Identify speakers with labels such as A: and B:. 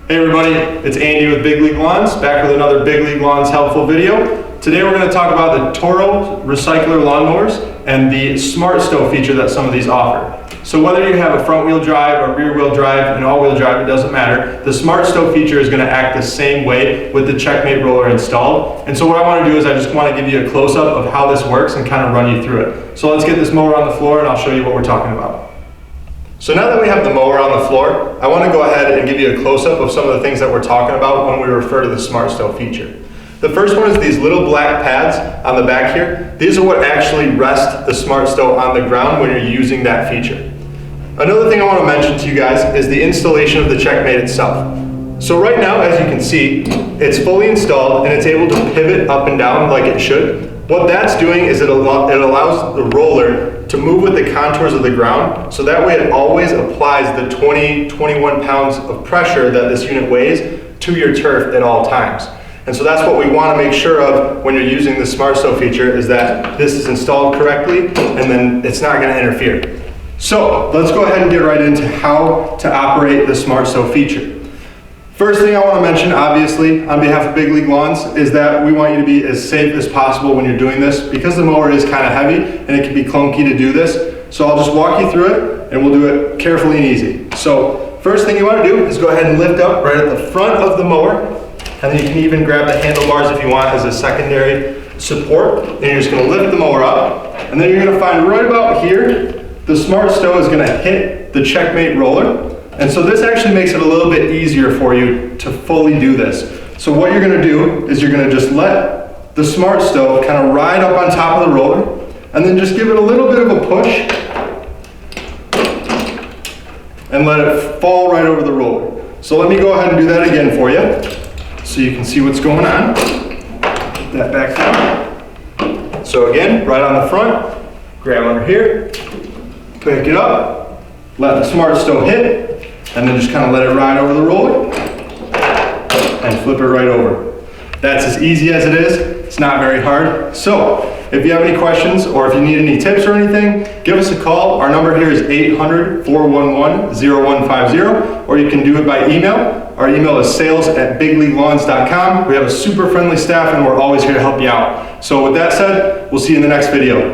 A: Hey everybody, it's Andy with Big League Lawns, back with another Big League Lawns helpful video. Today we're going to talk about the Toro recycler lawnmowers and the Smart Stow feature that some of these offer. So whether you have a front wheel drive, a rear wheel drive, an all wheel drive, it doesn't matter. The Smart Stow feature is going to act the same way with the CheckMate roller installed. And so what I want to do is I just want to give you a close-up of how this works and kind of run you through it. So let's get this mower on the floor and I'll show you what we're talking about. So now that we have the mower on the floor, I want to go ahead and give you a close-up of some of the things that we're talking about when we refer to the Smart Stow feature. The first one is these little black pads on the back here. These are what actually rest the Smart Stow on the ground when you're using that feature. Another thing I want to mention to you guys is the installation of the CheckMate itself. So right now, as you can see, it's fully installed and it's able to pivot up and down like it should. What that's doing is it allows the roller to move with the contours of the ground, so that way it always applies the 20-21 pounds of pressure that this unit weighs to your turf at all times. And so that's what we want to make sure of when you're using the Smart Stow feature, is that this is installed correctly and then it's not going to interfere. So let's go ahead and get right into how to operate the Smart Stow feature. First thing I want to mention, obviously, on behalf of Big League Lawns, is that we want you to be as safe as possible when you're doing this, because the mower is kind of heavy and it can be clunky to do this. So I'll just walk you through it and we'll do it carefully and easy. So first thing you want to do is go ahead and lift up right at the front of the mower, and then you can even grab the handlebars if you want as a secondary support. And you're just going to lift the mower up, and then you're going to find right about here, the Smart Stow is going to hit the CheckMate roller. And so this actually makes it a little bit easier for you to fully do this. So what you're going to do is you're going to just let the Smart Stow kind of ride up on top of the roller, and then just give it a little bit of a push and let it fall right over the roller. So let me go ahead and do that again for you so you can see what's going on. Put that back down. So again, right on the front, grab under here, pick it up, let the Smart Stow hit, and then just kind of let it ride over the roller and flip it right over. That's as easy as it is. It's not very hard. So if you have any questions or if you need any tips or anything, give us a call. Our number here is 800-411-0150, or you can do it by email. Our email is sales@bigleaguelawns.com. We have a super friendly staff and we're always here to help you out. So with that said, we'll see you in the next video.